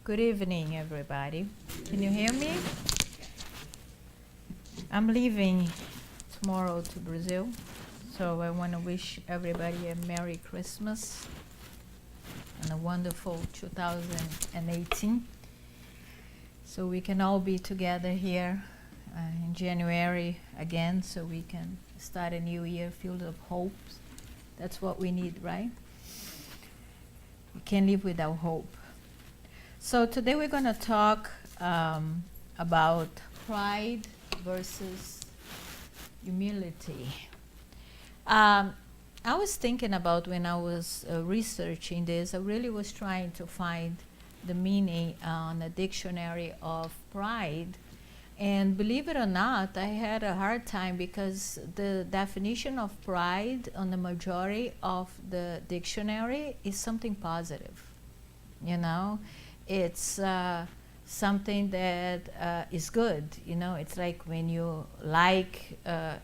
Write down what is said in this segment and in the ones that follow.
Good evening, everybody. Can you hear me? I'm leaving tomorrow to Brazil, so I want to wish everybody a Merry Christmas and a wonderful 2018. So we can all be together here in January again, so we can start a new year filled of hopes. That's what we need, right? We can't live without hope. So today we're going to talk about pride versus humility. I was thinking about when I was researching this, I really was trying to find the meaning on a dictionary of pride. And believe it or not, I had a hard time because the definition of pride on the majority of the dictionary is something positive. You know, it's something that is good. You know, it's like when you like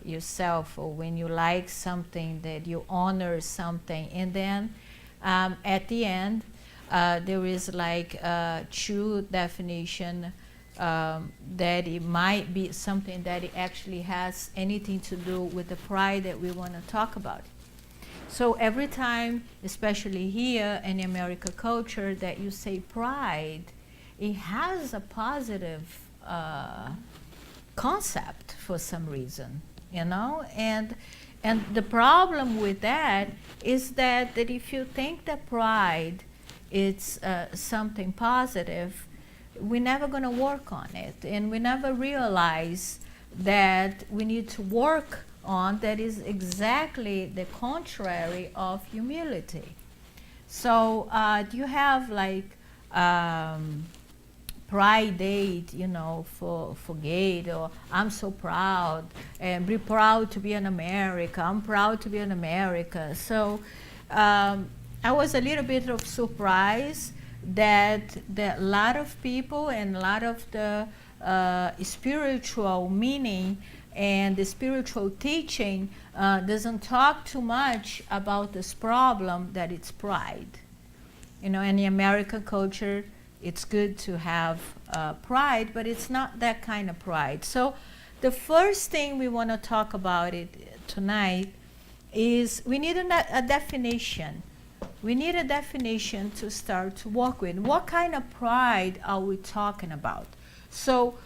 yourself, or when you like something, that you honor something. And then at the end, there is like a true definition that it might be something that it actually has anything to do with the pride that we want to talk about. So every time, especially here in American culture, that you say pride, it has a positive concept for some reason, you know? And the problem with that is that if you think that pride is something positive, we're never going to work on it, and we never realize that we need to work on that is exactly the contrary of humility. So do you have like pride date, you know, for gay, or I'm so proud, and be proud to be an American, I'm proud to be an American. So I was a little bit of surprised that a lot of people and a lot of the spiritual meaning and the spiritual teaching doesn't talk too much about this problem that it's pride. You know, in the American culture, it's good to have pride, but it's not that kind of pride. So the first thing we want to talk about it tonight is we need a definition. We need a definition to start to work with. What kind of pride are we talking about? So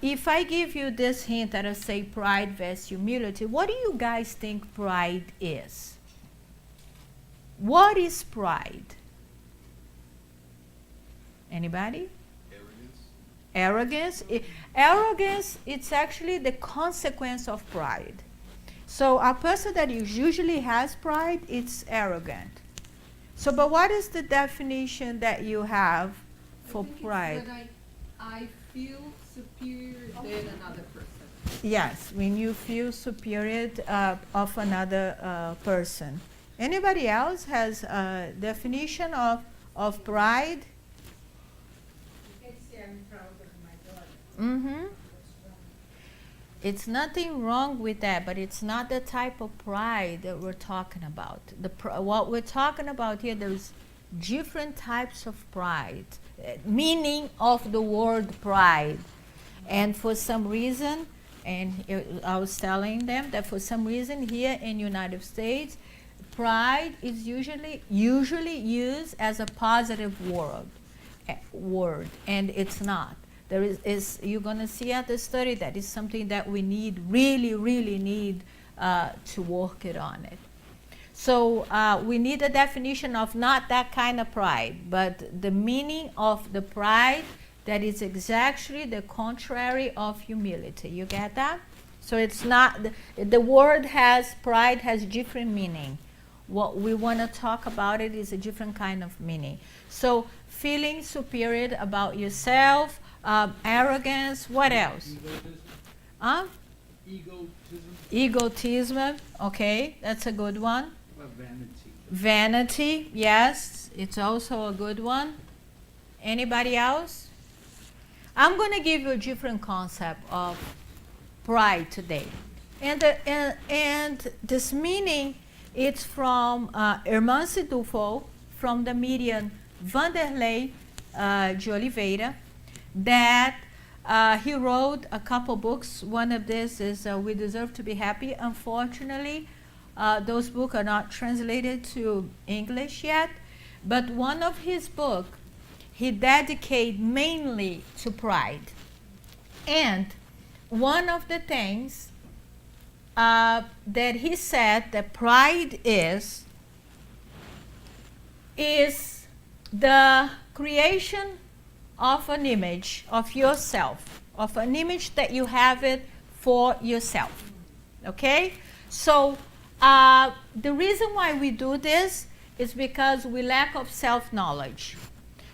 if I give you this hint that I say pride versus humility, what do you guys think pride is? What is pride? Anybody? Arrogance. Arrogance, it's actually the consequence of pride. So a person that usually has pride, it's arrogant. So, but what is the definition that you have for pride? When I feel superior than another person. Yes, when you feel superior of another person. Anybody else has a definition of pride? You can say I'm proud of my daughter. Mm-hmm. It's nothing wrong with that, but it's not the type of pride that we're talking about. What we're talking about here, there's different types of pride, meaning of the word pride. And for some reason, and I was telling them that for some reason here in the United States, pride is usually used as a positive word, and it's not. There is you're going to see at the study that is something that we need, really need to work it on it. So we need a definition of not that kind of pride, but the meaning of the pride that is exactly the contrary of humility. You get that? So it's not, the word has, pride has different meaning. What we want to talk about it is a different kind of meaning. So feeling superior about yourself, arrogance, what else? Egotism, okay, that's a good one. Vanity, yes, it's also a good one. Anybody else? I'm going to give you a different concept of pride today. And this meaning, it's from Herman Sidufo, from the medium Vanderlei de Oliveira, that he wrote a couple books. One of this is We Deserve to Be Happy. Unfortunately, those books are not translated to English yet, but one of his books he dedicated mainly to pride. And one of the things that he said that pride is the creation of an image of yourself, of an image that you have it for yourself. Okay? So the reason why we do this is because we lack of self-knowledge.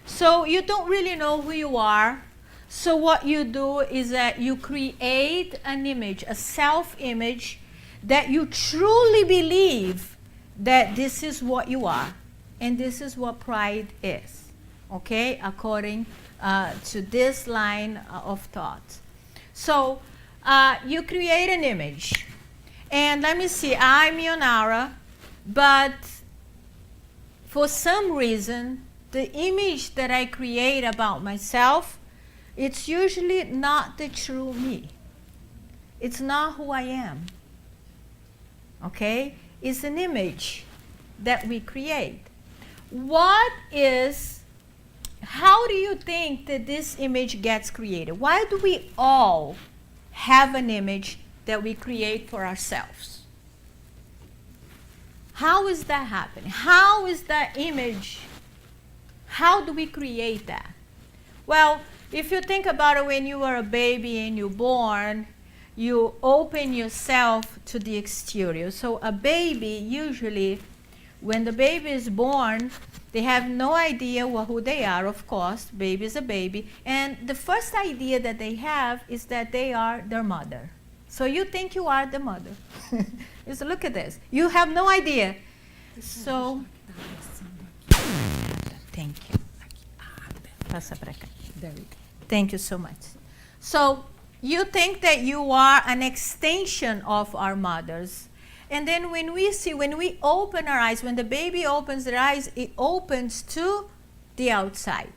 So you don't really know who you are. So what you do is that you create an image, a self-image, that you truly believe that this is what you are. And this is what pride is. Okay? According to this line of thought. So you create an image. And let me see, I'm Yonara, but for some reason, the image that I create about myself, it's usually not the true me. It's not who I am. Okay? It's an image that we create. How do you think that this image gets created? Why do we all have an image that we create for ourselves? How is that happening? How is that image? How do we create that? Well, if you think about it, when you were a baby and you're born, you open yourself to the exterior. So a baby, usually, when the baby is born, they have no idea who they are, of course. Baby is a baby. And the first idea that they have is that they are their mother. So you think you are the mother. Just look at this. You have no idea. So, thank you. Passa pra cá. There we go. Thank you so much. So, you think that you are an extension of our mothers. And then when we open our eyes, when the baby opens their eyes, it opens to the outside.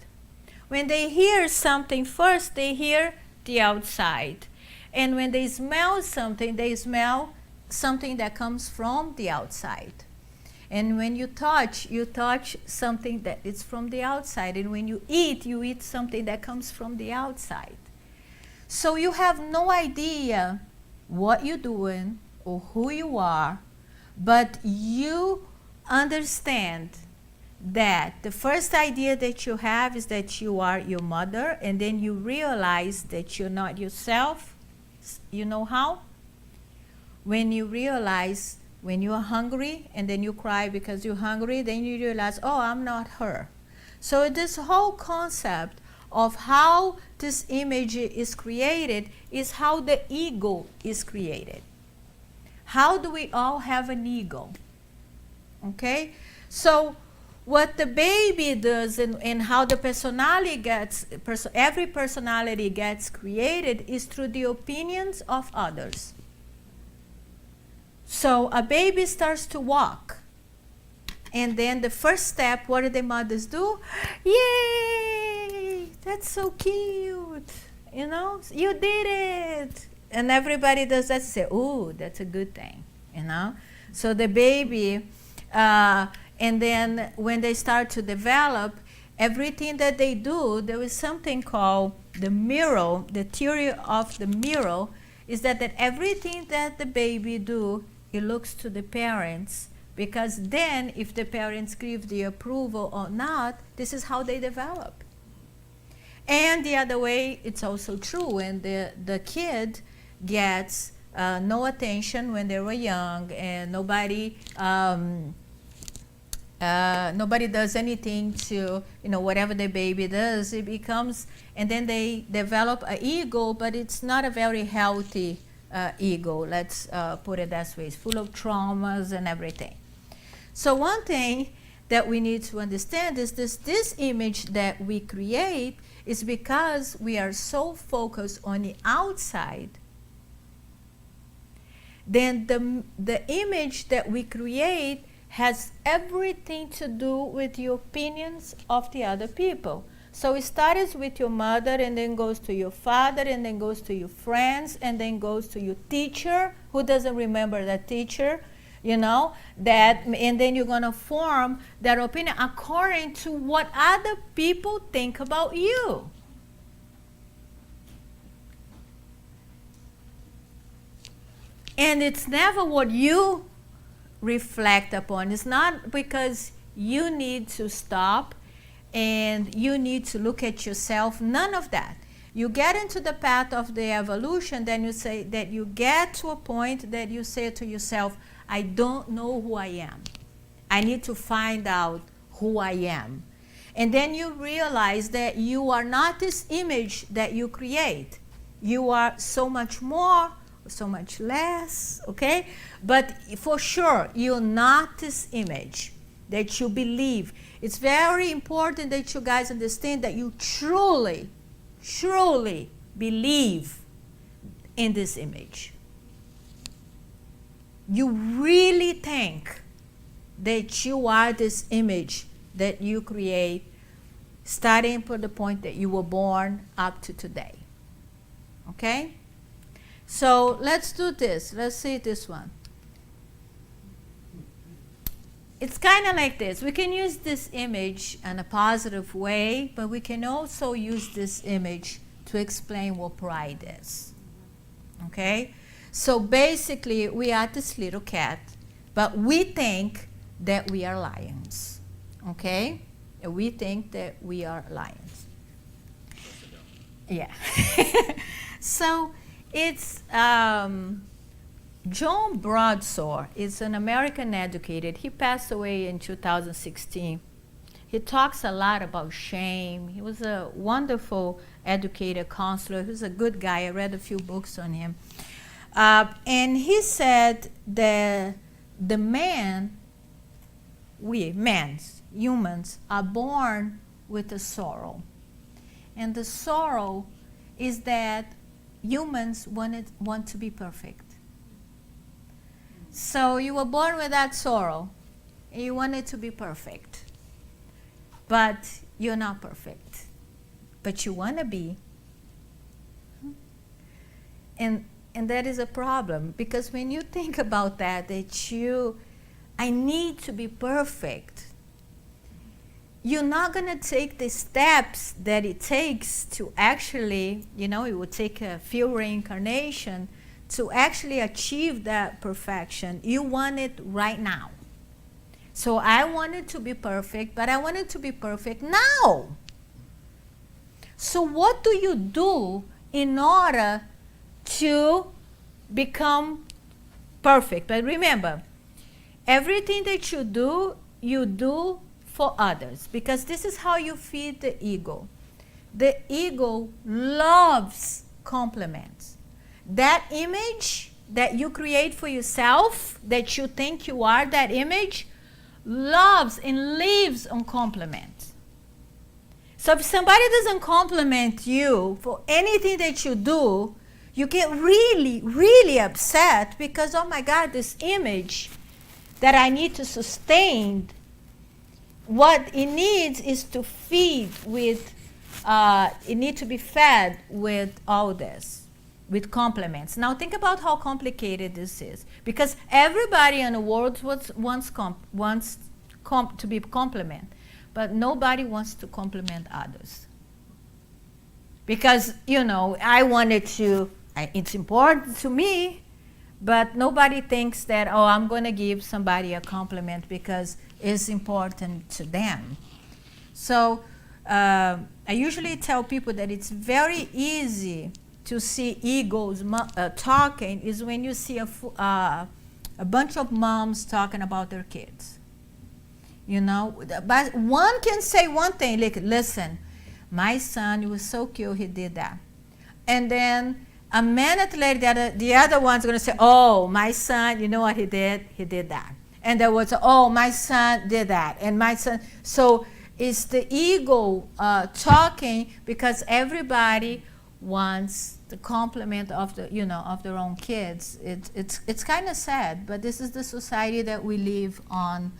When they hear something first, they hear the outside. And when they smell something, they smell something that comes from the outside. And when you touch something that is from the outside. And when you eat something that comes from the outside. So you have no idea what you're doing or who you are, but you understand that the first idea that you have is that you are your mother, and then you realize that you're not yourself. You know how? When you realize when you're hungry and then you cry because you're hungry, then you realize, oh, I'm not her. So this whole concept of how this image is created is how the ego is created. How do we all have an ego? Okay? So what the baby does and how the personality every personality gets created is through the opinions of others. So a baby starts to walk. And then the first step, what do the mothers do? Yay! That's so cute. You know, you did it. And everybody does that, say, ooh, that's a good thing, you know. So the baby, and then when they start to develop, everything that they do, there is something called the mirror, the theory of the mirror, is that everything that the baby do, it looks to the parents, because then if the parents give the approval or not, this is how they develop. And the other way, it's also true when the kid gets no attention when they were young, and nobody does anything to, whatever the baby does, it becomes, and then they develop an ego, but it's not a very healthy ego, let's put it that way. It's full of traumas and everything. So one thing that we need to understand is this image that we create is because we are so focused on the outside. Then the image that we create has everything to do with the opinions of the other people. So it starts with your mother, and then goes to your father, and then goes to your friends, and then goes to your teacher. Who doesn't remember that teacher? You know, that, and then you're going to form that opinion according to what other people think about you. And it's never what you reflect upon. It's not because you need to stop and you need to look at yourself. None of that. You get into the path of the evolution, then you say that you get to a point that you say to yourself, I don't know who I am. I need to find out who I am. And then you realize that you are not this image that you create. You are so much more, so much less, okay? But for sure, you're not this image that you believe. It's very important that you guys understand that you truly, truly believe in this image. You really think that you are this image that you create, starting from the point that you were born up to today. Okay? So let's do this. Let's see this one. It's kind of like this. We can use this image in a positive way, but we can also use this image to explain what pride is. Okay? So basically, we are this little cat, but we think that we are lions. Okay? And we think that we are lions. Yeah. So it's John Broadsword is an American educator. He passed away in 2016. He talks a lot about shame. He was a wonderful educator, counselor. He was a good guy. I read a few books on him. And he said that humans, are born with a sorrow. And the sorrow is that humans want to be perfect. So you were born with that sorrow, and you wanted to be perfect. But you're not perfect. But you want to be. And that is a problem, because when you think about that I need to be perfect, you're not going to take the steps that it takes to actually, it would take a few reincarnations to actually achieve that perfection. You want it right now. So I wanted to be perfect, but I wanted to be perfect now. So what do you do in order to become perfect? But remember, everything that you do for others, because this is how you feed the ego. The ego loves compliments. That image that you create for yourself, that you think you are that image, loves and lives on compliments. So if somebody doesn't compliment you for anything that you do, you get really, really upset, because, oh my God, this image that I need to sustain, what it needs is to feed with, it needs to be fed with all this, with compliments. Now think about how complicated this is, because everybody in the world wants to be complimented, but nobody wants to compliment others. Because, I wanted to, it's important to me, but nobody thinks that, I'm going to give somebody a compliment because it's important to them. So I usually tell people that it's very easy to see egos talking is when you see a bunch of moms talking about their kids. But one can say one thing, like, listen, my son was so cute, he did that. And then a minute later, the other one's going to say, oh, my son, you know what he did? He did that. And there was, oh, my son did that. And my son, so it's the ego talking, because everybody wants the compliment of of their own kids. It's kind of sad, but this is the society that we live on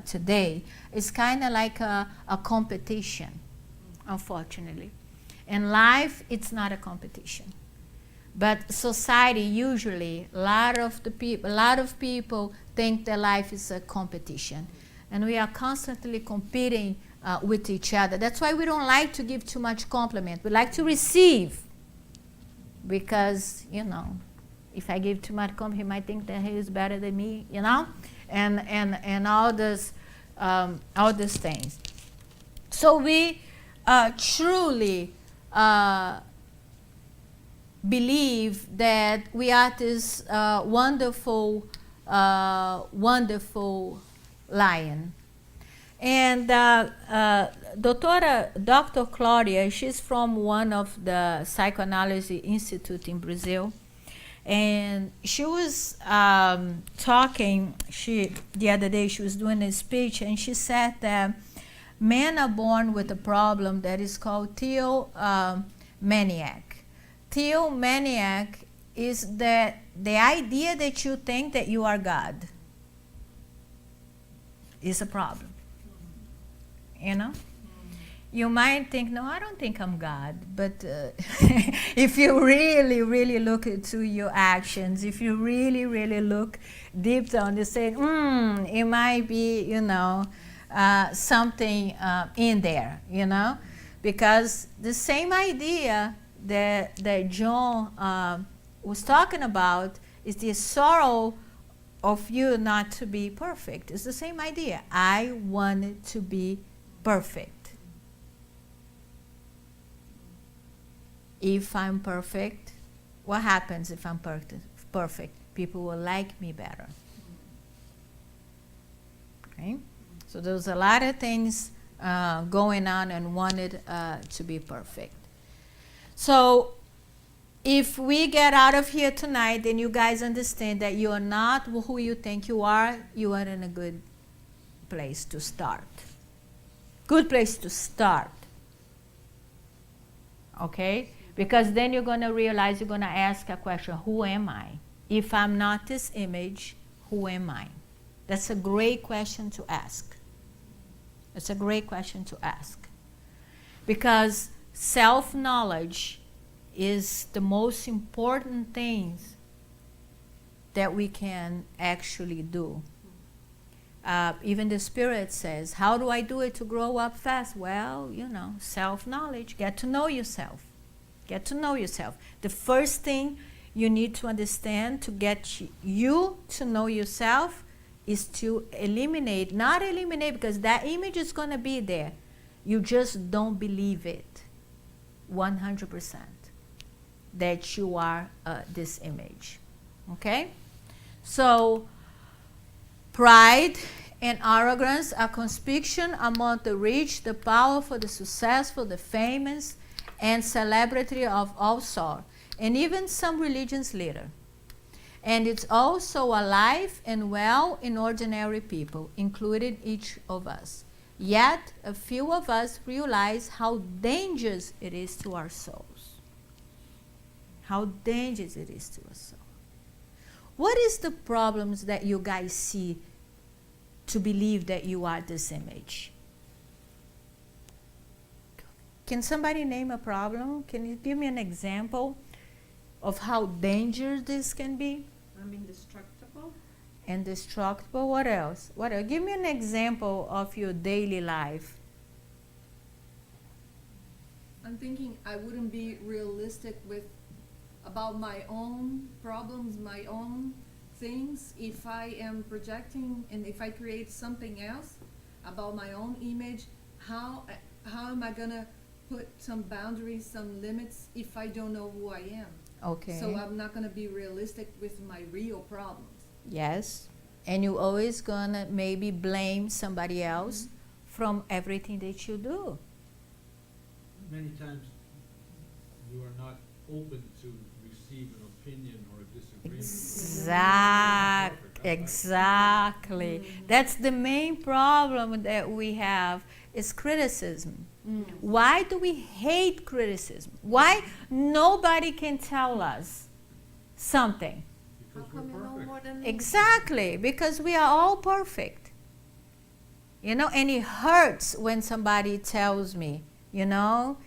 today. It's kind of like a competition. unfortunately. And life, it's not a competition. But society usually, a lot of people think that life is a competition. And we are constantly competing with each other. That's why we don't like to give too much compliment. We like to receive. Because, if I give too much compliment, he might think that he is better than me, and all these things. So we truly believe that we are this wonderful lion. And Dr. Claudia, she's from one of the psychoanalysis institute in Brazil. And she was talking, the other day she was doing a speech, and she said that men are born with a problem that is called theomaniac. Theomaniac is that the idea that you think that you are God is a problem. You might think, no, I don't think I'm God. But if you really, really look into your actions, if you really, really look deep down, you say, it might be, something in there, Because the same idea that John was talking about is the sorrow of you not to be perfect. It's the same idea. I wanted to be perfect. If I'm perfect, what happens if I'm perfect? People will like me better. Okay? So there's a lot of things going on and wanted to be perfect. So if we get out of here tonight and you guys understand that you are not who you think you are in a good place to start. Good place to start. Okay? Because then you're going to realize, you're going to ask a question, who am I? If I'm not this image, who am I? That's a great question to ask. It's a great question to ask. Because self-knowledge is the most important thing that we can actually do. Even the Spirit says, how do I do it to grow up fast? Well, self-knowledge. Get to know yourself. Get to know yourself. The first thing you need to understand to get you to know yourself is to not eliminate, because that image is going to be there. You just don't believe it 100% that you are this image. Okay? So, pride and arrogance are conspicuous among the rich, the powerful, the successful, the famous, and celebrity of all sorts, and even some religious leader. And it's also alive and well in ordinary people, including each of us. Yet, a few of us realize how dangerous it is to our souls. How dangerous it is to our souls. What is the problems that you guys see to believe that you are this image? Can somebody name a problem? Can you give me an example of how dangerous this can be? I'm indestructible. Indestructible. What else? What else? Give me an example of your daily life. I'm thinking I wouldn't be realistic about my own problems, my own things, if I am projecting and if I create something else about my own image. How am I gonna put some boundaries, some limits, if I don't know who I am? Okay. So I'm not gonna be realistic with my real problems. Yes. And you're always gonna maybe blame somebody else from everything that you do. Many times you are not open to receive an opinion or a disagreement. Exactly. That's the main problem that we have is criticism. Why do we hate criticism? Why nobody can tell us something? How come you know more than me? Exactly, because we are all perfect. And it hurts when somebody tells me you know?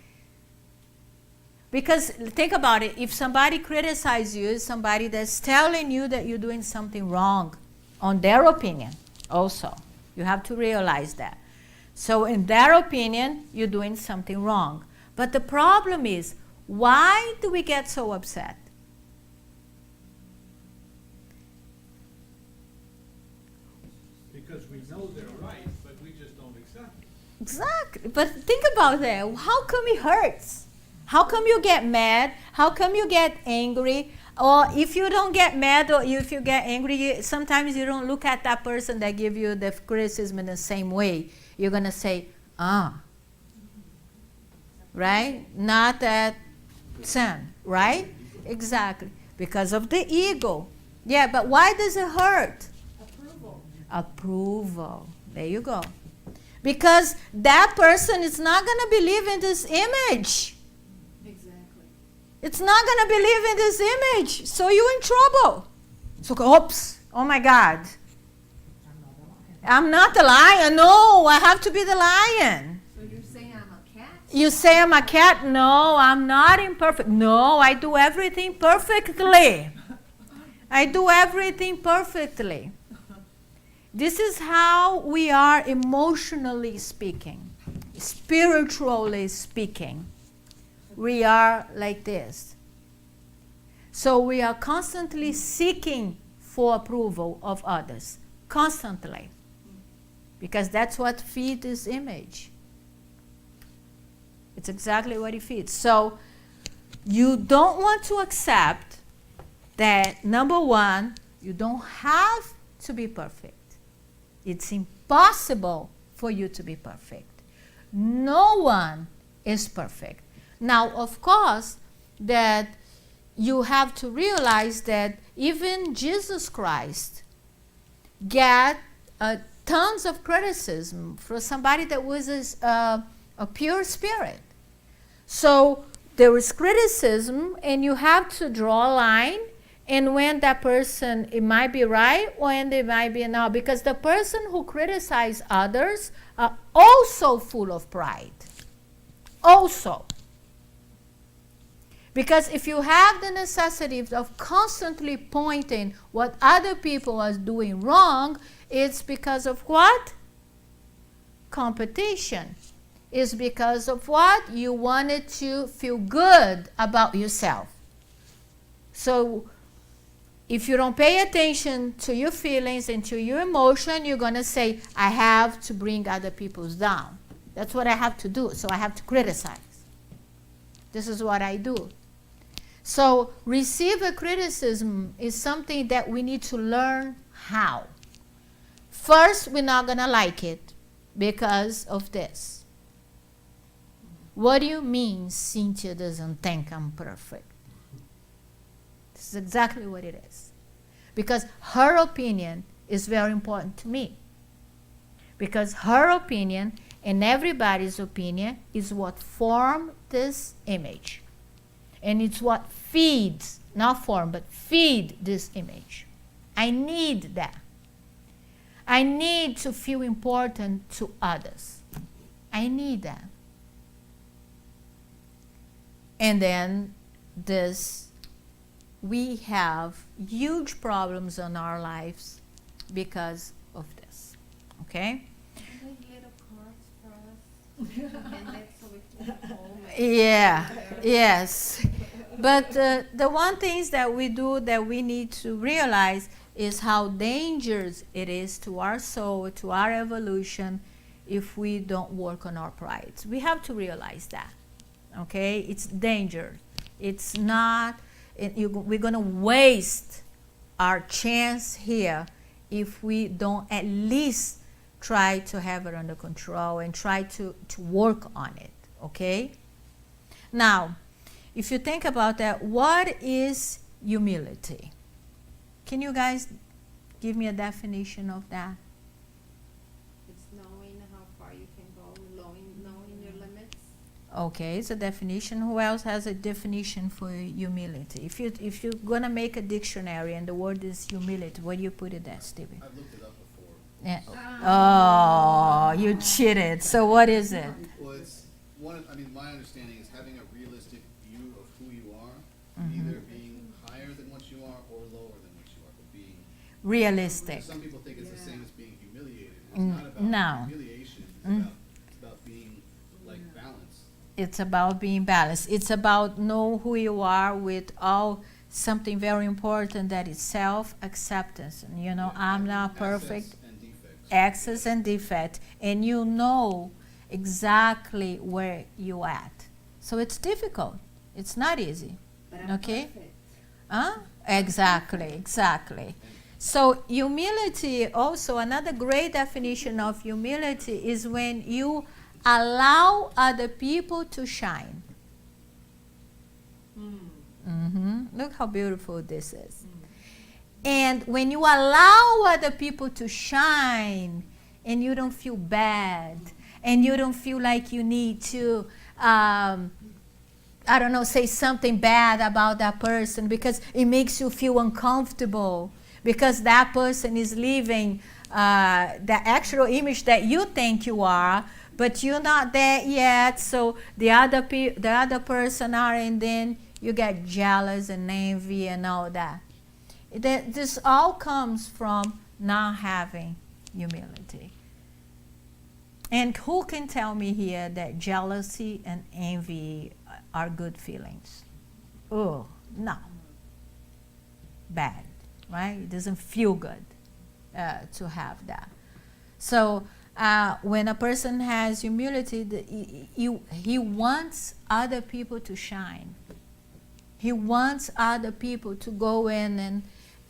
Because think about it, if somebody criticizes you, it's somebody that's telling you that you're doing something wrong, on their opinion also. You have to realize that. So in their opinion, you're doing something wrong. But the problem is, why do we get so upset? Because we know they're right, but we just don't accept it. Exactly. But think about that. How come it hurts? How come you get mad? How come you get angry? Or if you don't get mad or if you get angry, sometimes you don't look at that person that give you the criticism in the same way. You're going to say, right? Not that son, right? Exactly. Because of the ego. Yeah, but why does it hurt? Approval. There you go. Because that person is not going to believe in this image. Exactly. It's not going to believe in this image. So you're in trouble. So, oops, oh my God. I'm not the lion. No, I have to be the lion. So you're saying I'm a cat? You say I'm a cat? No, I'm not imperfect. No, I do everything perfectly. I do everything perfectly. This is how we are emotionally speaking, spiritually speaking. We are like this. So we are constantly seeking for approval of others, constantly, because that's what feeds this image. It's exactly what it feeds. So you don't want to accept that, number one, you don't have to be perfect. It's impossible for you to be perfect. No one is perfect. Now, of course, that you have to realize that even Jesus Christ got tons of criticism from somebody that was a pure spirit. So there is criticism, and you have to draw a line. And when that person, it might be right, or and it might be not. Because the person who criticizes others are also full of pride. Also. Because if you have the necessity of constantly pointing what other people are doing wrong, it's because of what? Competition. It's because of what? You wanted to feel good about yourself. So if you don't pay attention to your feelings and to your emotion, you're going to say, I have to bring other people down. That's what I have to do, so I have to criticize. This is what I do. So receive a criticism is something that we need to learn how. First, we're not going to like it because of this. What do you mean Cynthia doesn't think I'm perfect? This is exactly what it is. Because her opinion is very important to me. Because her opinion and everybody's opinion is what forms this image. And it's what feeds, not form, but feed this image. I need that. I need to feel important to others. I need that. And then we have huge problems in our lives because of this. Okay? Little cards for us, and that's so we can home. Yeah, yes. But the one thing that we do that we need to realize is how dangerous it is to our soul, to our evolution, if we don't work on our pride. We have to realize that. Okay? It's danger. It's not, we're going to waste our chance here if we don't at least try to have it under control and try to work on it. Okay? Now, if you think about that, what is humility? Can you guys give me a definition of that? It's knowing how far you can go, knowing your limits. Okay, it's a definition. Who else has a definition for humility? If you're gonna make a dictionary and the word is humility, where do you put it at, Stevie? I've looked it up before. Yeah. Oh, you cheated. So what is it? Well, it's one. I mean, realistic. Some people think it's the same as being humiliated. It's Mm, not about no. humiliation. Mm. It's about being like balanced. It's about being balanced. It's about know who you are with all something very important that is self-acceptance. And you know, Yeah, I'm not assets perfect, and defects. excess and defect, and you know exactly where you at. So it's difficult. It's not easy. But I'm Okay? perfect. Huh? Exactly. So humility, also another great definition of humility is when you allow other people to shine. Look how beautiful this is. And when you allow other people to shine and you don't feel bad and you don't feel like you need to I don't know, say something bad about that person because it makes you feel uncomfortable because that person is living the actual image that you think you are, but you're not there yet. So the other person are, and then you get jealous and envy and all that. This all comes from not having humility. And who can tell me here that jealousy and envy are good feelings? Oh, no. Bad, right? It doesn't feel good to have that. So when a person has humility, he wants other people to shine. He wants other people to go in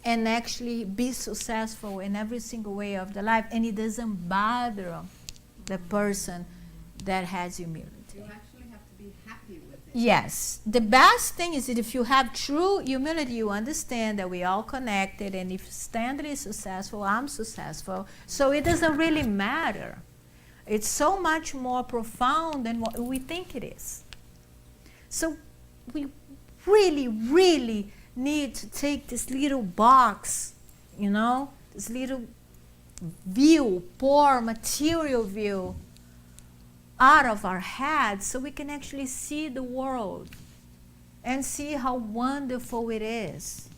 and actually be successful in every single way of their life, and it doesn't bother the person that has humility. You actually have to be happy with it. Yes. The best thing is that if you have true humility, you understand that we're all connected, and if Stanley is successful, I'm successful. So it doesn't really matter. It's so much more profound than what we think it is. So we really need to take this little box, you know, this little view, poor material view, out of our heads so we can actually see the world and see how wonderful it is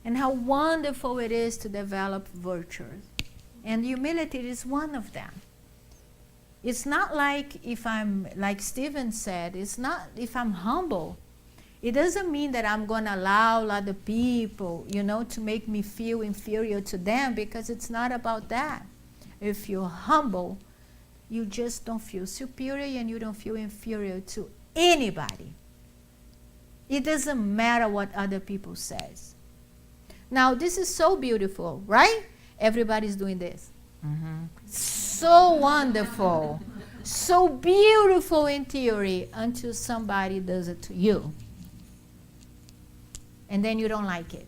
and how wonderful it is to develop virtues. And humility is one of them. It's not like if I'm, like Stephen said, it's not if I'm humble. It doesn't mean that I'm going to allow other people, you know, to make me feel inferior to them, because it's not about that. If you're humble, you just don't feel superior and you don't feel inferior to anybody. It doesn't matter what other people says. Now, this is so beautiful, right? Everybody's doing this. So wonderful. So beautiful in theory until somebody does it to you. And then you don't like it.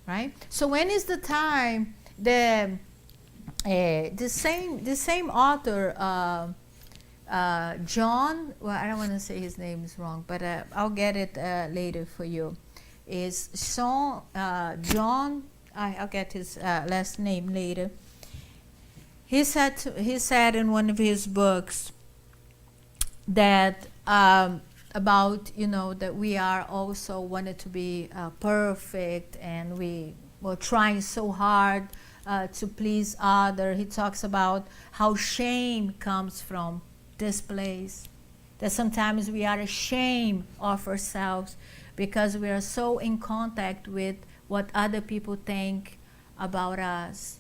Right? So when is the time the same author, John, well, I don't want to say his name is wrong, but I'll get it later for you, is John, I'll get his last name later. He said in one of his books that about, you know, that we are also wanted to be perfect, and we were trying so hard to please others. He talks about how shame comes from this place, that sometimes we are ashamed of ourselves because we are so in contact with what other people think about us.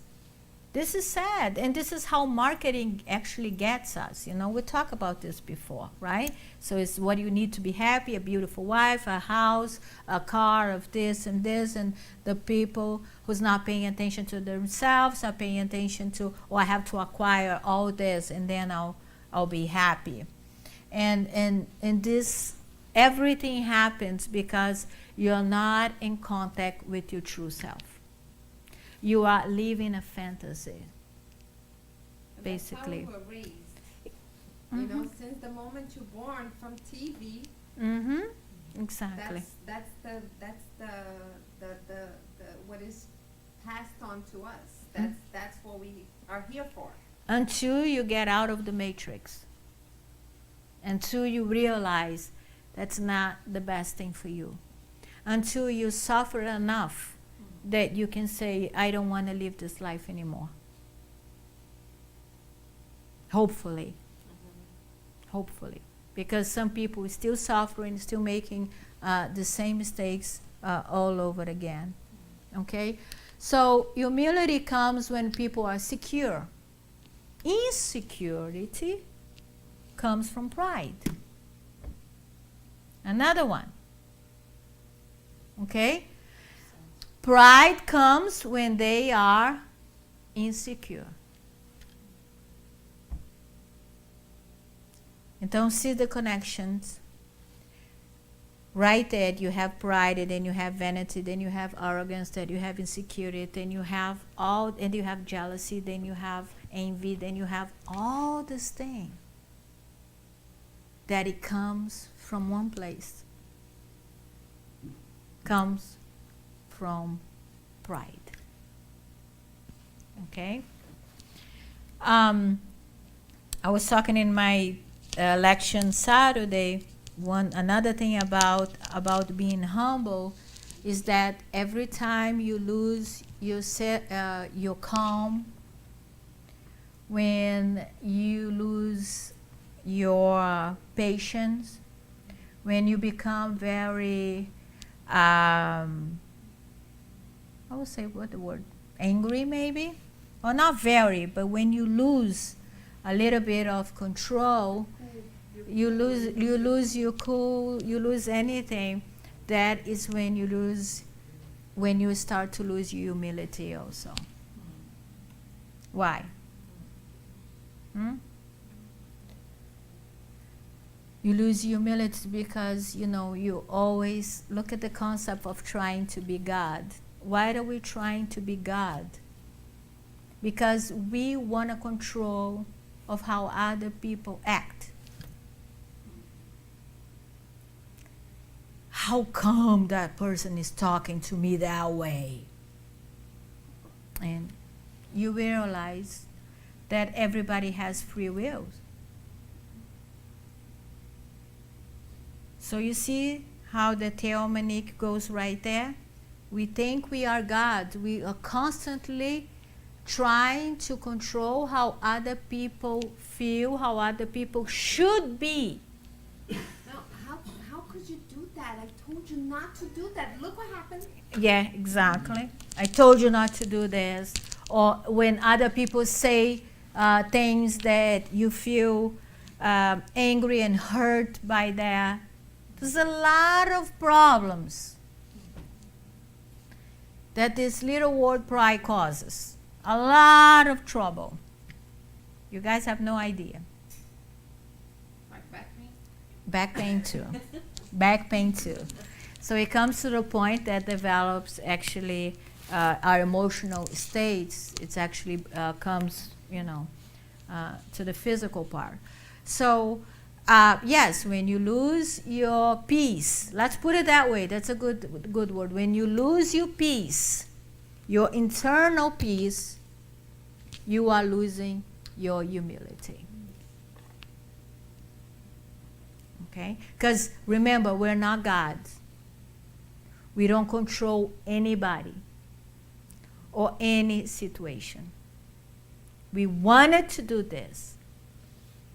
This is sad, and this is how marketing actually gets us. You know, we talked about this before, right? So it's what you need to be happy, a beautiful wife, a house, a car of this, and the people who's not paying attention to themselves are paying attention to, oh, I have to acquire all this, and then I'll be happy. And this, everything happens because you're not in contact with your true self. You are living a fantasy, basically. That's how we were raised. You know, since the moment you're born, from TV. Exactly. That's the what is passed on to us. That's what we are here for. Until you get out of the matrix. Until you realize that's not the best thing for you. until you suffer enough that you can say, I don't want to live this life anymore. Hopefully. Hopefully. Because some people are still suffering, still making the same mistakes all over again. Okay? So humility comes when people are secure. Insecurity comes from pride. Another one. Okay? Pride comes when they are insecure. Então, see the connections. Right there, you have pride, and then you have vanity, then you have arrogance, then you have insecurity, then you have all, and you have jealousy, then you have envy, then you have all this thing. That it comes from one place. Comes from pride. Okay? I was talking in my election Saturday. Another thing about being humble is that every time you lose your calm, when you lose your patience, when you become very, I would say what the word, angry maybe, or not very, but when you lose a little bit of control, you lose your cool, you lose anything. That is when you start to lose your humility also. Why? You lose humility because, you always look at the concept of trying to be God. Why are we trying to be God? Because we want a control of how other people act. How come that person is talking to me that way? And you realize that everybody has free will. So you see how the theomanic goes right there? We think we are God. We are constantly trying to control how other people feel, how other people should be. How could you do that? I told you not to do that. Look what happened. Yeah, exactly. I told you not to do this. Or when other people say things that you feel angry and hurt by that. There's a lot of problems that this little word pride causes. A lot of trouble. You guys have no idea. Like back pain? Back pain too. Back pain too. So it comes to the point that develops actually our emotional states. It actually comes, to the physical part. So yes, when you lose your peace, let's put it that way. That's a good word. When you lose your peace, your internal peace, you are losing your humility. Okay? Because remember, we're not gods. We don't control anybody or any situation. We wanted to do this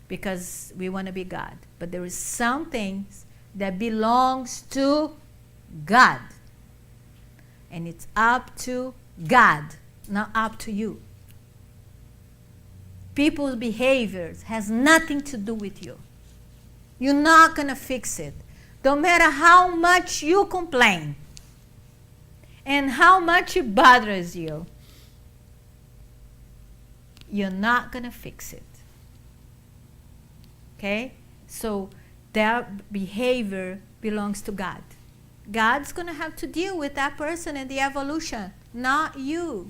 because we want to be God. But there is some things that belongs to God. And it's up to God, not up to you. People's behaviors has nothing to do with you. You're not going to fix it. No matter how much you complain and how much it bothers you, you're not going to fix it. Okay? So that behavior belongs to God. God's going to have to deal with that person and the evolution, not you.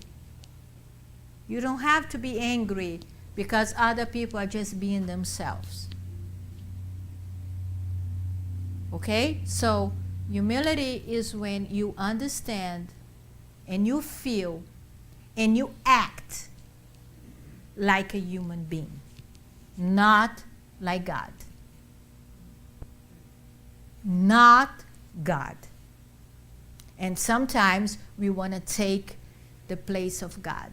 You don't have to be angry because other people are just being themselves. Okay? So humility is when you understand and you feel and you act like a human being, not like God. Not God. And sometimes we want to take the place of God.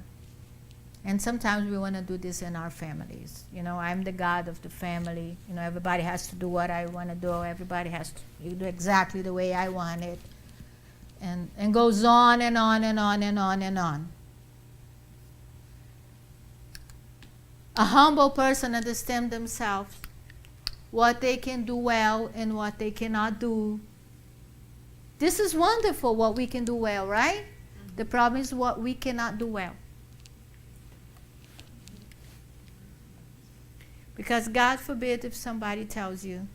And sometimes we want to do this in our families. You know, I'm the God of the family. You know, everybody has to do what I want to do. Everybody has to do exactly the way I want it. And goes on and on and on and on and on. A humble person understands themselves, what they can do well and what they cannot do. This is wonderful, what we can do well, right? The problem is what we cannot do well. Because God forbid if somebody tells you,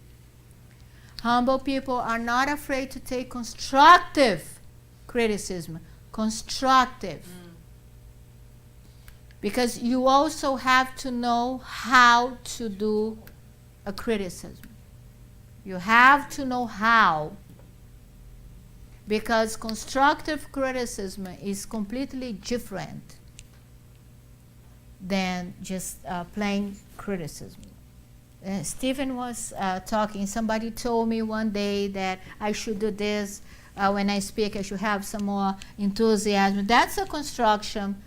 humble people are not afraid to take constructive criticism. Constructive. Because you also have to know how to do a criticism. You have to know how. Because constructive criticism is completely different than just plain criticism. Stephen was talking, somebody told me one day that I should do this when I speak, I should have some more enthusiasm. That's a construction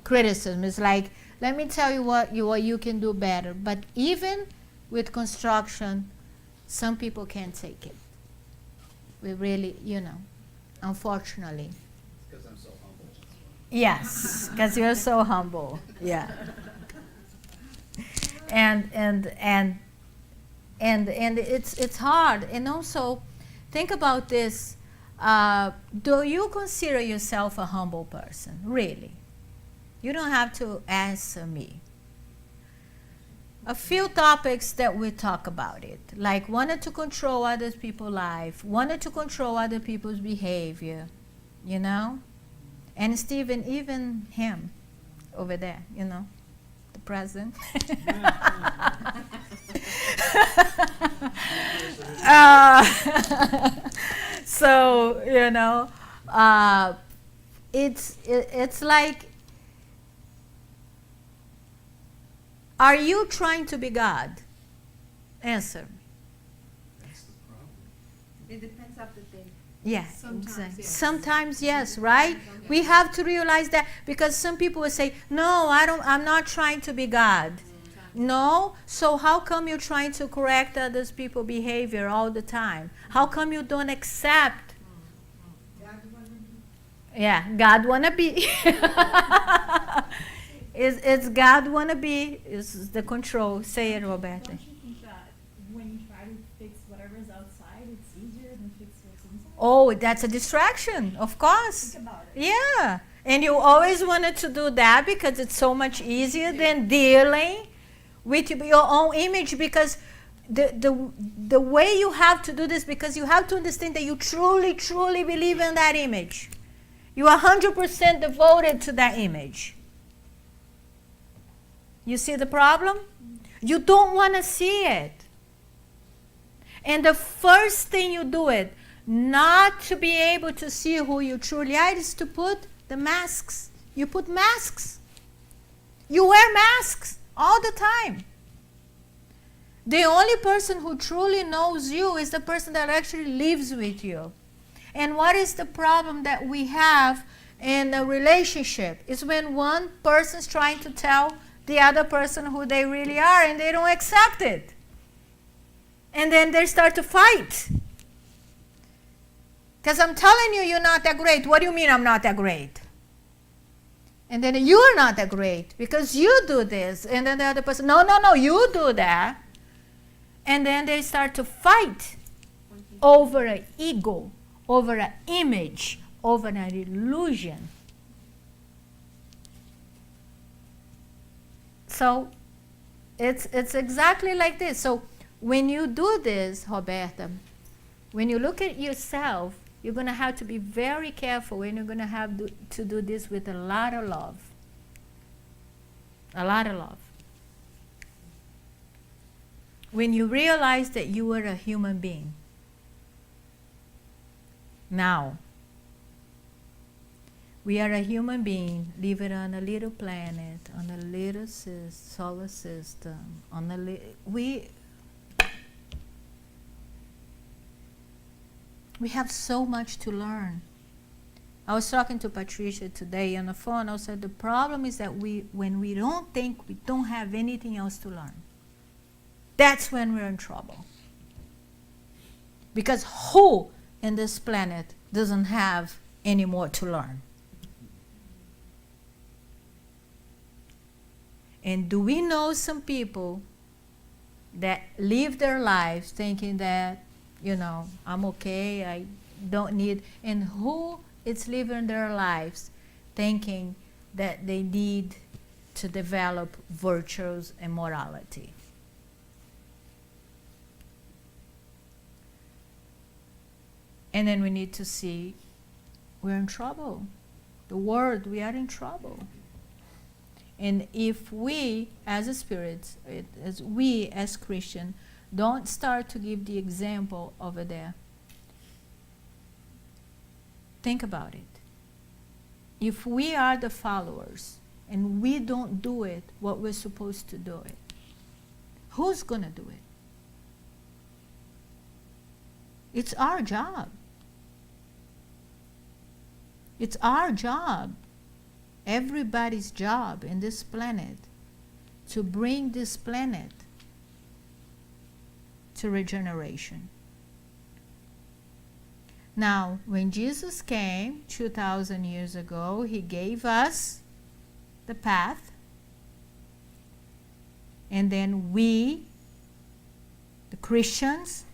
criticism. It's like, let me tell you what you can do better. But even with construction, some people can't take it. We really, unfortunately. It's because I'm so humble. Yes, because you're so humble. Yeah. And it's hard. And also, think about this. Do you consider yourself a humble person? Really? You don't have to answer me. A few topics that we talk about it, like wanted to control other people's life, wanted to control other people's behavior, And Stephen, even him over there, the president. So, it's like, are you trying to be God? Answer me. That's the problem. It depends on the day. Yeah, Sometimes, exactly. yes. Sometimes yes, right? We have to realize that, because some people will say, "No, I'm not trying to be God." No, so how come you're trying to correct others people's behavior all the time? How come you don't accept? Yeah, God wanna be. It's God wanna be is the control. Say it, Roberta. Don't you think that when you try to fix whatever's outside, it's easier than fix what's inside? Oh, that's a distraction, of course. Think about it. Yeah, and you always wanted to do that because it's so much easier than dealing with your own image. Because the way you have to do this, because you have to understand that you truly, truly believe in that image. You are 100% devoted to that image. You see the problem? You don't want to see it. And the first thing you do it, not to be able to see who you truly are, is to put the masks. You put masks. You wear masks all the time. The only person who truly knows you is the person that actually lives with you. And what is the problem that we have in a relationship? Is when one person's trying to tell the other person who they really are and they don't accept it. And then they start to fight. Because I'm telling you, you're not that great. What do you mean I'm not that great? And then you're not that great because you do this. And then the other person, no, you do that. And then they start to fight over an ego, over an image, over an illusion. So it's exactly like this. So when you do this, Roberta, when you look at yourself, you're going to have to be very careful, and you're going to have to do this with a lot of love. A lot of love. When you realize that you are a human being. Now, we are a human being living on a little planet, on a little solar system, We have so much to learn. I was talking to Patricia today on the phone. I said the problem is that when we don't think we don't have anything else to learn, that's when we're in trouble. Because who in this planet doesn't have any more to learn? And do we know some people that live their lives thinking that, I'm okay, I don't need, and who is living their lives thinking that they need to develop virtues and morality? And then we need to see we're in trouble. The world, we are in trouble. And if we, as spirits, we as Christians, don't start to give the example over there, think about it. If we are the followers and we don't do it what we're supposed to do it, who's going to do it? It's our job. It's our job, everybody's job in this planet, to bring this planet to regeneration. Now, when Jesus came 2,000 years ago, he gave us the path, and then we, the Christians,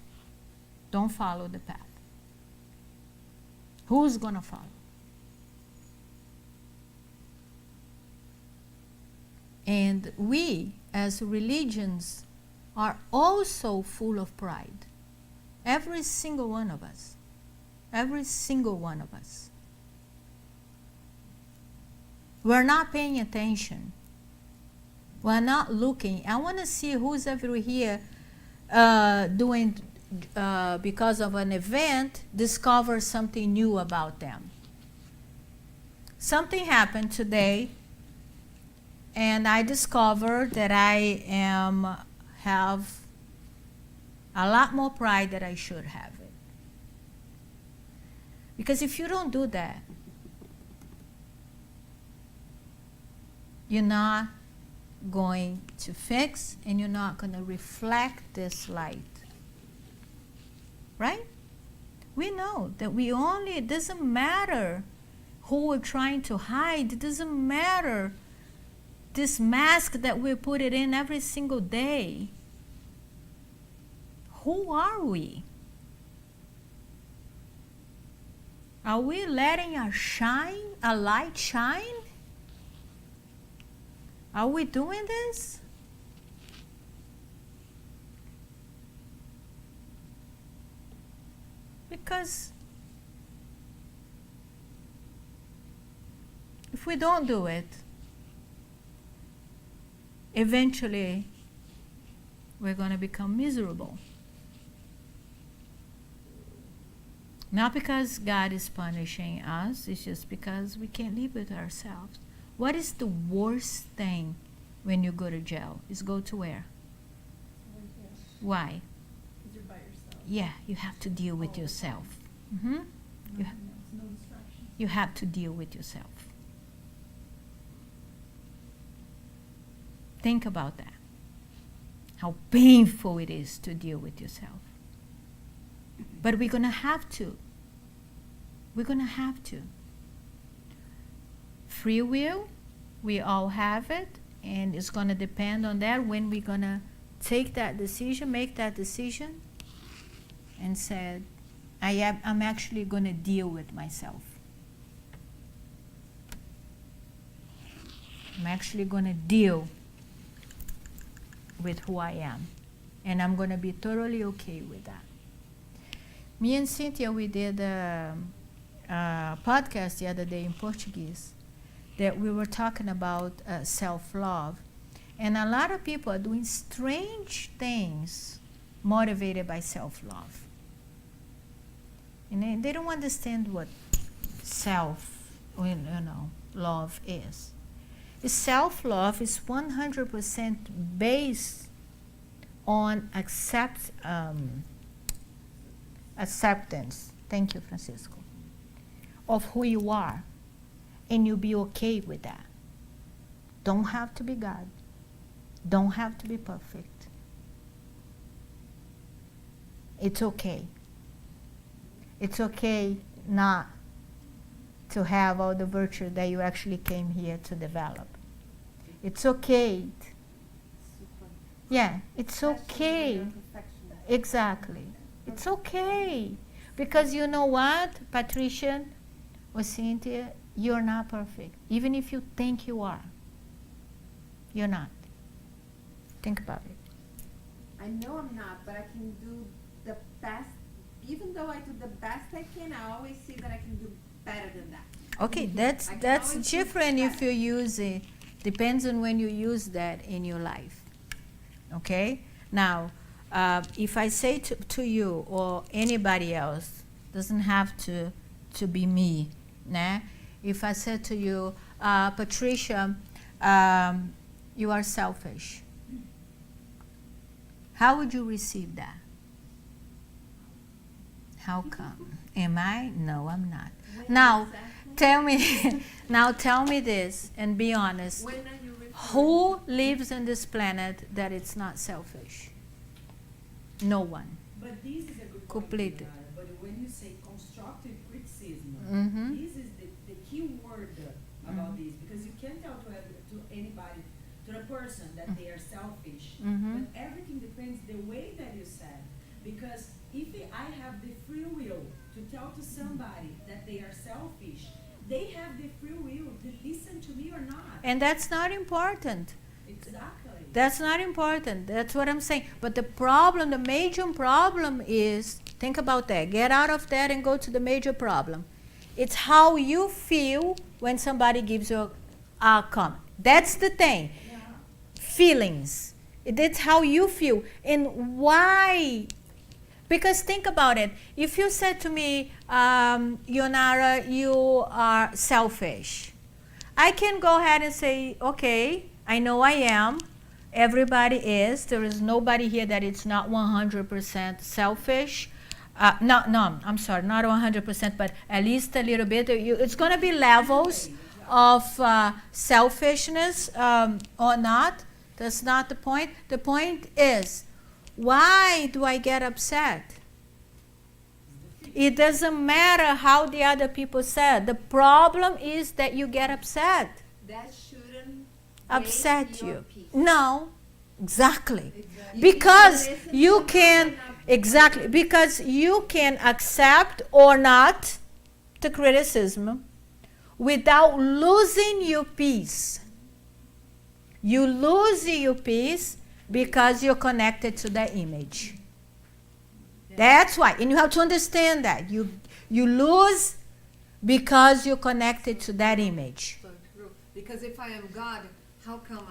don't follow the path. Who's going to follow? And we, as religions, are also full of pride. Every single one of us. Every single one of us. We're not paying attention. We're not looking. I want to see who's ever here doing, because of an event, discover something new about them. Something happened today, and I discovered that I have a lot more pride than I should have it. Because if you don't do that, you're not going to fix, and you're not going to reflect this light. Right? We know that it doesn't matter who we're trying to hide. It doesn't matter this mask that we put it in every single day. Who are we? Are we letting a light shine? Are we doing this? Because if we don't do it, eventually we're going to become miserable. Not because God is punishing us, it's just because we can't live with ourselves. What is the worst thing when you go to jail? Is go to where? Why? Because you're by yourself. Yeah, you have to deal with yourself. Mm-hmm. No distractions. You have to deal with yourself. Think about that. How painful it is to deal with yourself. But we're going to have to. We're going to have to. Free will, we all have it, and it's going to depend on that when we're going to take that decision, make that decision, and said, I'm actually going to deal with myself. I'm actually going to deal with who I am, and I'm going to be totally okay with that. Me and Cynthia, we did a podcast the other day in Portuguese that we were talking about self-love. And a lot of people are doing strange things motivated by self-love. And they don't understand what love is. Self-love is 100% based on acceptance. thank you, Francisco, of who you are, and you be okay with that. Don't have to be God. Don't have to be perfect. It's okay. It's okay not to have all the virtue that you actually came here to develop. It's okay. Yeah, it's okay. Exactly. It's okay. Because you know what, Patricia or Cynthia, you're not perfect. Even if you think you are, you're not. Think about it. I know I'm not, but I can do the best. Even though I do the best I can, I always see that I can do better than that. Okay, that's I can that's always do different if better. you use it. Depends on when you use that in your life. Okay? Now, if I say to you or anybody else, doesn't have to be me, nah? If I said to you, Patricia, you are selfish, how would you receive that? How come? Am I? No, I'm not. Now, tell me, now tell me this and be honest. When are you referring? Who lives on this planet that it's not selfish? No one. But this is a good point, Completely. Yonara, but when you say constructive criticism, Mhm. this is the key word about this, because you can't tell to anybody, to the person that they are selfish. Mhm. But everything depends the way that you said. Because if I have the free will to tell to somebody that they are selfish, they have the free will to listen to me or not. And that's not important. Exactly. That's not important. That's what I'm saying. But the problem, the major problem is, think about that. Get out of that and go to the major problem. It's how you feel when somebody gives you a comment. That's the thing. Yeah. Feelings. That's how you feel. And why? Because think about it. If you said to me, Yonara, you are selfish, I can go ahead and say, okay, I know I am. Everybody is. There is nobody here that it's not 100% selfish. No, I'm sorry, not 100%, but at least a little bit. It's going to be levels of selfishness or not. That's not the point. The point is, why do I get upset? It doesn't matter how the other people said. The problem is that you get upset. That shouldn't Upset break your you. peace. No, exactly. You Because can listen you to can, them and exactly, because you can accept or not the criticism without losing your peace. You lose your peace because you're connected to that image. That's why. And you have to understand that. You lose because you're connected to that image. So true. Because if I am God, how come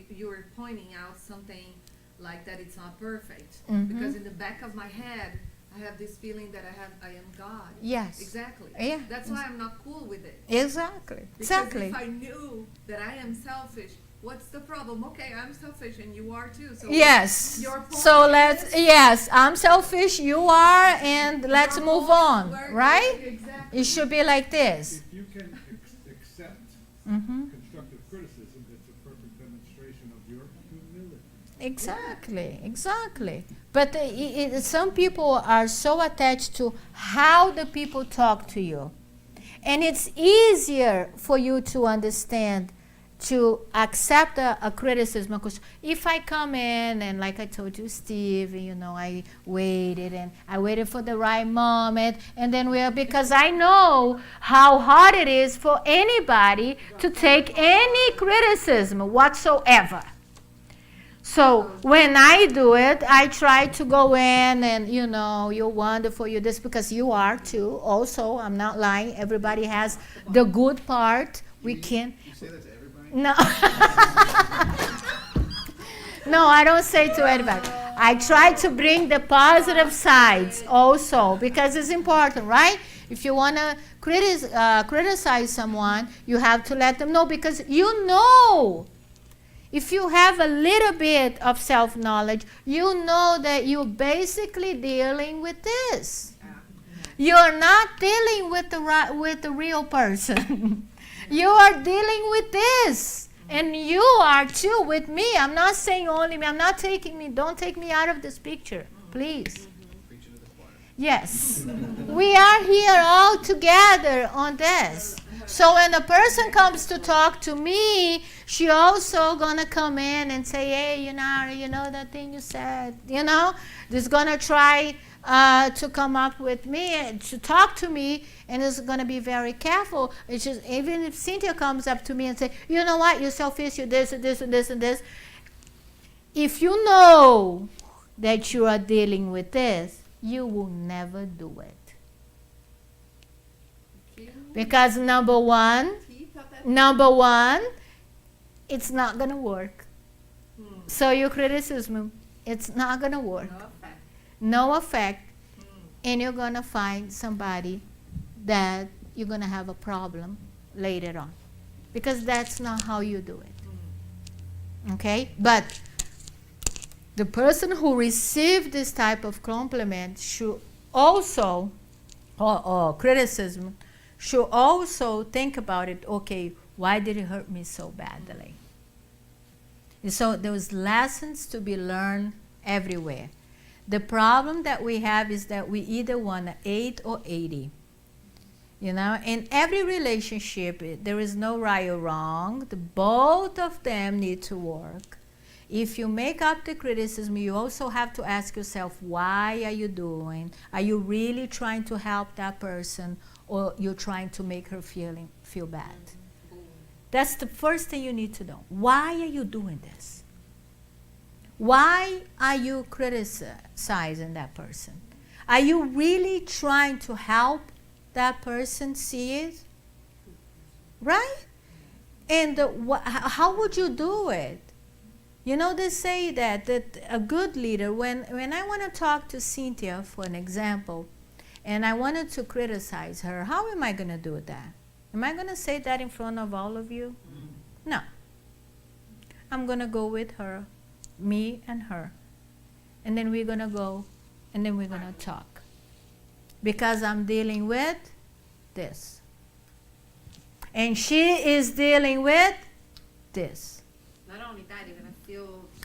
you're pointing out something like that it's not perfect? Mhm. Because in the back of my head, I have this feeling that I am God. Yes. Exactly. Yeah. That's why I'm not cool with it. Exactly. Because Exactly. if I knew that I am selfish, what's the problem? Okay, I'm selfish and you are too. So Yes. your point So let's, is- yes, I'm selfish, you are, and let's your move point on, where- right? Exactly. It should be like this. If you can accept Mm-hmm. constructive criticism, it's a perfect demonstration of your humility. Exactly, exactly. But some people are so attached to how the people talk to you. And it's easier for you to understand, to accept a criticism. Because if I come in and like I told you, Steve, I waited for the right moment, and then because I know how hard it is for anybody to take any criticism whatsoever. So when I do it, I try to go in and, you're wonderful, you're this, because you are too. Also, I'm not lying. Everybody has the good part. We can. You say that to everybody? No. No, I don't say to anybody. I try to bring the positive sides also, because it's important, right? If you want to criticize someone, you have to let them know, because if you have a little bit of self-knowledge, you know that you're basically dealing with this. You're not dealing with the real person. You are dealing with this. And you are too with me. I'm not saying only me. I'm not taking me. Don't take me out of this picture, please. Preaching to the choir. Yes. We are here all together on this. So when a person comes to talk to me, she also gonna come in and say, hey, Yonara, you know that thing you said, Just gonna try to come up with me, to talk to me, and is gonna be very careful. It's just, even if Cynthia comes up to me and say, you know what, you're selfish, you're this and this and this and this. If you know that you are dealing with this, you will never do it. Because number one, it's not going to work. So your criticism, it's not going to work. No effect. And you're going to find somebody that you're going to have a problem later on. Because that's not how you do it. Okay? But the person who received this type of compliment should also, or criticism, should also think about it. Okay, why did it hurt me so badly? And so there's lessons to be learned everywhere. The problem that we have is that we either want 8 or 80. In every relationship, there is no right or wrong. Both of them need to work. If you make up the criticism, you also have to ask yourself, why are you doing? Are you really trying to help that person, or you're trying to make her feel bad? That's the first thing you need to know. Why are you doing this? Why are you criticizing that person? Are you really trying to help that person see it? Right? And how would you do it? They say that a good leader, when I want to talk to Cynthia, for an example, and I wanted to criticize her, how am I going to do that? Am I going to say that in front of all of you? No. I'm going to go with her, me and her. And then we're going to go, and then we're going to talk. Because I'm dealing with this. And she is dealing with this. Not only that, she's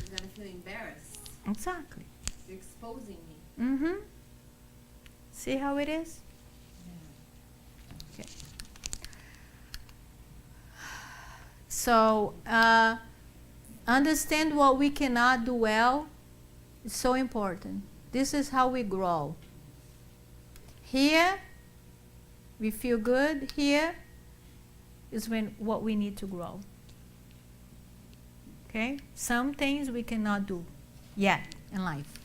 gonna feel embarrassed. Exactly. You're exposing me. Mm-hmm. See how it is? Okay. So, understand what we cannot do well is so important. This is how we grow. Here, we feel good. Here is what we need to grow. Okay? Some things we cannot do yet in life.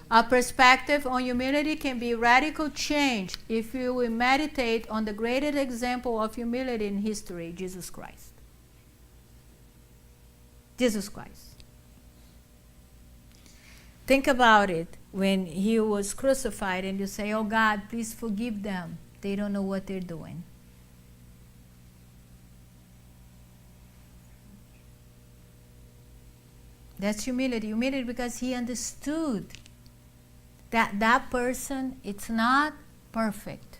Our perspective on humility can be radical change if you will meditate on the greatest example of humility in history, Jesus Christ. Jesus Christ. Think about it when he was crucified and you say, oh God, please forgive them. They don't know what they're doing. That's humility. Humility because he understood that that person, it's not perfect.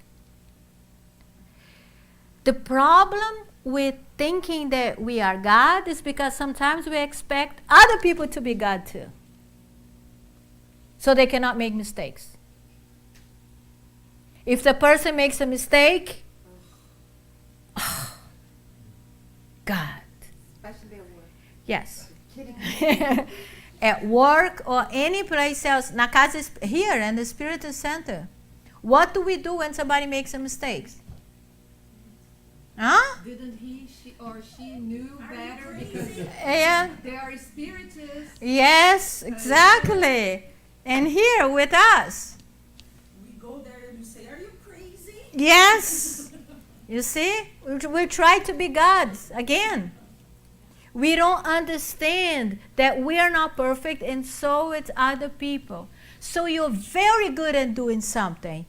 The problem with thinking that we are God is because sometimes we expect other people to be God too. So they cannot make mistakes. If the person makes a mistake, God. Especially at work. Yes. Kidding. At work or any place else, na casa here in the Spiritist Center, what do we do when somebody makes a mistake? Huh? Didn't he, she, or she knew better because Yeah. they are spiritists? Yes, exactly. And here with us. We go there and you say, are you crazy? Yes. You see? We try to be gods again. We don't understand that we are not perfect, and so it's other people. So you're very good at doing something.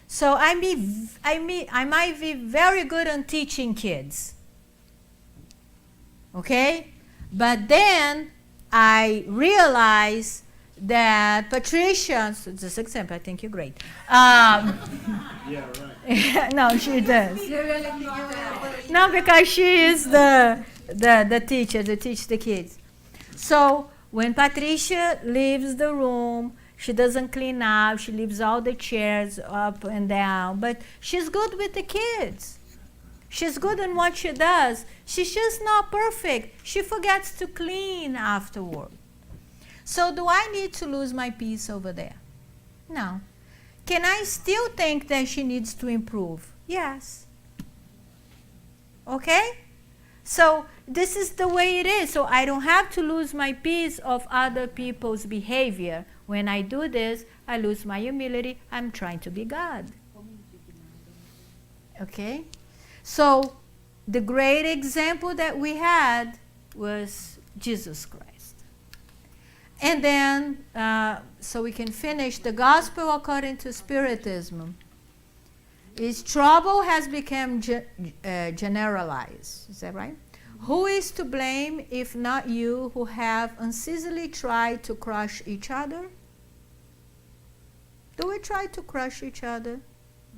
So I might be very good on teaching kids. Okay? But then I realize that Patricia, so this example, I think you're great. Yeah, right. No, she does. You really think that? No, because she is the teacher, to teach the kids. So when Patricia leaves the room, she doesn't clean up, she leaves all the chairs up and down, but she's good with the kids. She's good in what she does. She's just not perfect. She forgets to clean afterward. So do I need to lose my peace over there? No. Can I still think that she needs to improve? Yes. Okay? So this is the way it is. So I don't have to lose my peace of other people's behavior. When I do this, I lose my humility. I'm trying to be God. Okay? So the great example that we had was Jesus Christ. And then, so we can finish, the gospel according to Spiritism is trouble has become generalized. Is that right? Who is to blame if not you who have unceasingly tried to crush each other? Do we try to crush each other?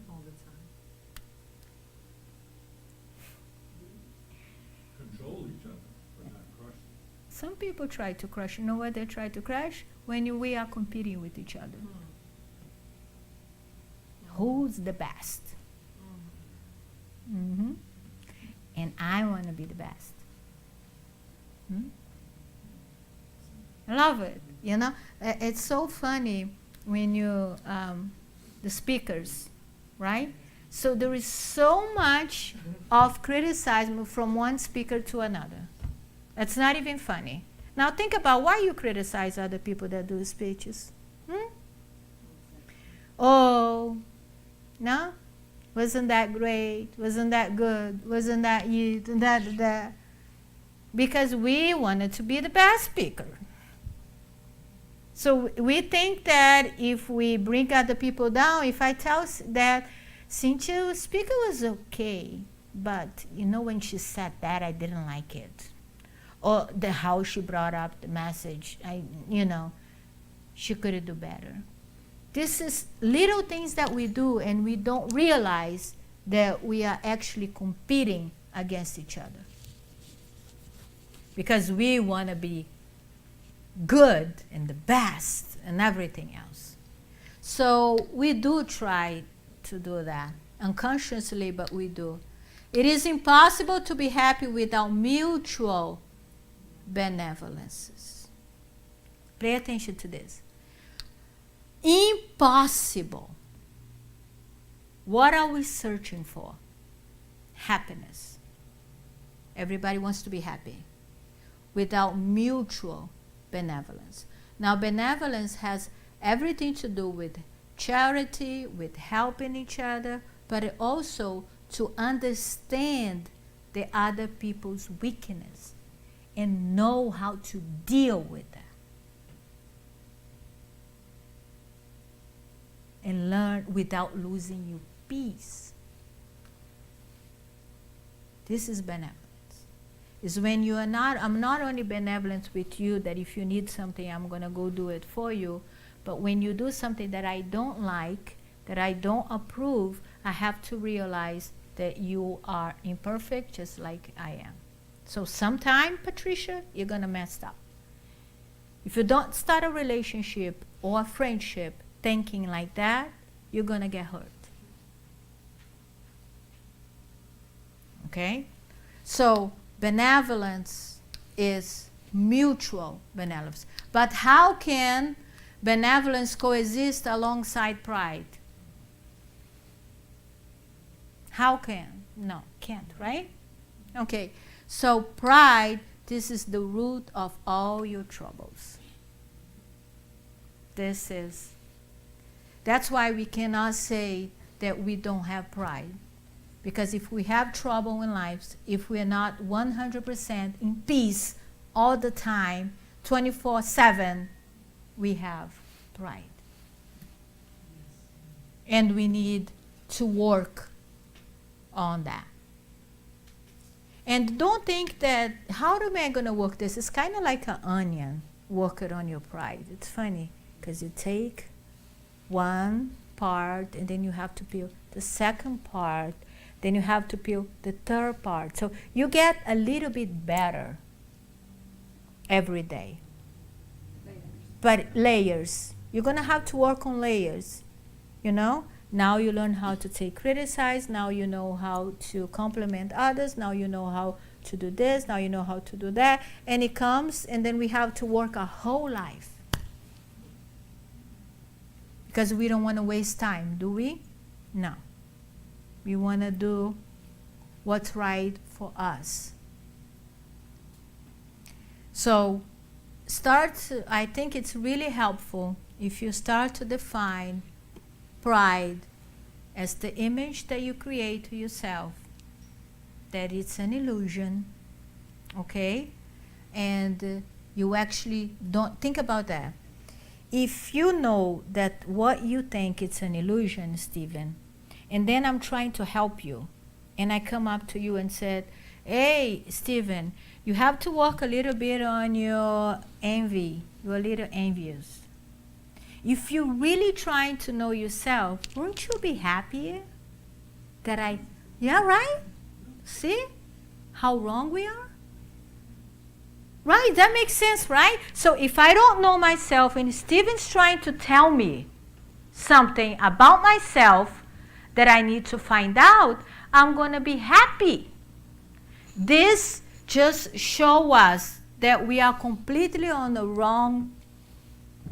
All the time. Control each other, but not crush them. Some people try to crush. You know what they try to crush? When we are competing with each other. Who's the best? Mm-hmm. And I want to be the best. Hmm? I love it. You know, it's so funny when you, the speakers, right? So there is so much of criticism from one speaker to another. It's not even funny. Now think about why you criticize other people that do speeches. Hmm? Oh, no? Wasn't that great? Wasn't that good? Wasn't that you? That. Because we wanted to be the best speaker. So we think that if we bring other people down, if I tell that Cynthia's speaker was okay, but you know when she said that, I didn't like it. Or how she brought up the message, she could do better. This is little things that we do and we don't realize that we are actually competing against each other. Because we want to be good and the best and everything else. So we do try to do that unconsciously, but we do. It is impossible to be happy without mutual benevolences. Pay attention to this. Impossible. What are we searching for? Happiness. Everybody wants to be happy. Without mutual benevolence. Now, benevolence has everything to do with charity, with helping each other, but also to understand the other people's weakness and know how to deal with that. And learn without losing your peace. This is benevolence. Is when you are not, I'm not only benevolent with you that if you need something, I'm going to go do it for you, but when you do something that I don't like, that I don't approve, I have to realize that you are imperfect just like I am. So sometime, Patricia, you're going to mess up. If you don't start a relationship or a friendship thinking like that, you're going to get hurt. Okay? So benevolence is mutual benevolence. But how can benevolence coexist alongside pride? How can? No, can't, right? Okay, so pride, this is the root of all your troubles. That's why we cannot say that we don't have pride. Because if we have trouble in life, if we're not 100% in peace all the time, 24/7, we have pride. And we need to work on that. And don't think that, how am I going to work this? It's kind of like an onion. work it on your pride. It's funny because you take one part and then you have to peel the second part, then you have to peel the third part. So you get a little bit better every day. But layers. You're going to have to work on layers, you know? Now you learn how to take criticize. Now you know how to compliment others. Now you know how to do this. Now you know how to do that. And it comes, and then we have to work our whole life. Because we don't want to waste time, do we? No. We want to do what's right for us. So I think it's really helpful if you start to define pride as the image that you create to yourself, that it's an illusion, okay? And you actually don't think about that. If you know that what you think it's an illusion, Stephen, and then I'm trying to help you, and I come up to you and said, hey, Stephen, you have to work a little bit on your envy. You're a little envious. If you're really trying to know yourself, won't you be happier that yeah, right? See how wrong we are? Right, that makes sense, right? So if I don't know myself and Stephen's trying to tell me something about myself that I need to find out, I'm going to be happy. This just shows us that we are completely on the wrong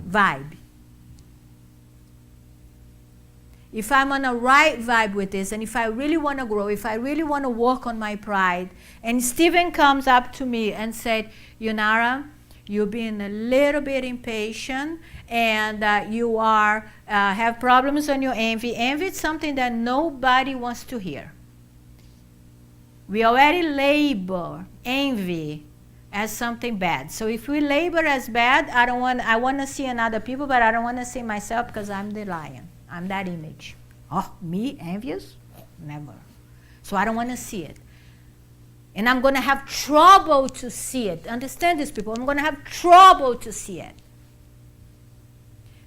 vibe. If I'm on a right vibe with this, and if I really want to grow, if I really want to work on my pride, and Stephen comes up to me and said, Yonara, you're being a little bit impatient, and you are have problems on your envy. Envy is something that nobody wants to hear. We already label envy as something bad. So if we label as bad, I want to see in other people, but I don't want to see myself because I'm the lion. I'm that image. Oh, me, envious? Never. So I don't want to see it. And I'm going to have trouble to see it. Understand this, people? I'm going to have trouble to see it.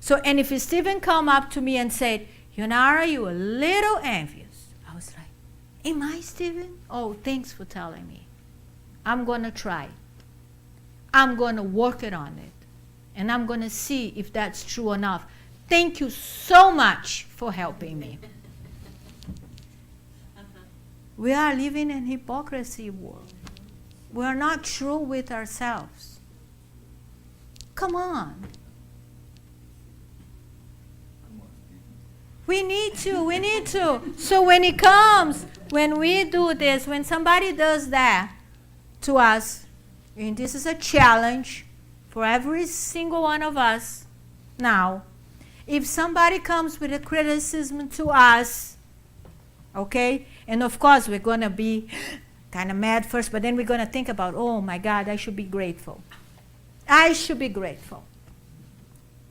So, and if Stephen come up to me and said, Yonara, you a little envious. I was like, am I, Stephen? Oh, thanks for telling me. I'm going to try. I'm going to work it on it. And I'm going to see if that's true enough. Thank you so much for helping me. We are living in hypocrisy world. We are not true with ourselves. Come on. We need to. So when it comes, when we do this, when somebody does that to us, and this is a challenge for every single one of us now, if somebody comes with a criticism to us, okay, and of course we're going to be kind of mad first, but then we're going to think about, oh my God, I should be grateful. I should be grateful.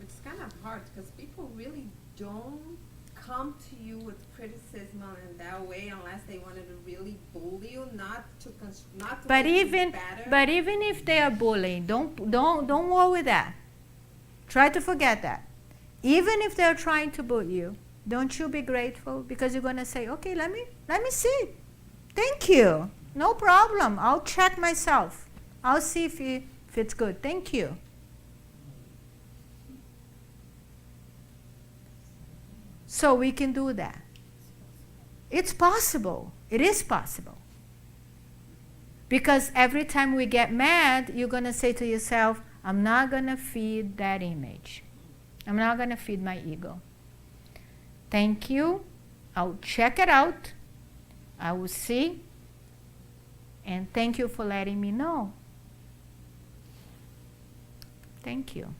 It's kind of hard because people really don't come to you with criticism in that way unless they wanted to really bully you, not to But make even you better. but even if they are bullying, don't worry with that. Try to forget that. Even if they're trying to bully you, don't you be grateful, because you're going to say, okay, let me see. Thank you. No problem. I'll check myself. I'll see if it's good. Thank you. So we can do that. It's possible. It is possible. Because every time we get mad, you're going to say to yourself, I'm not going to feed that image. I'm not going to feed my ego. Thank you. I'll check it out. I will see. And thank you for letting me know. Thank you.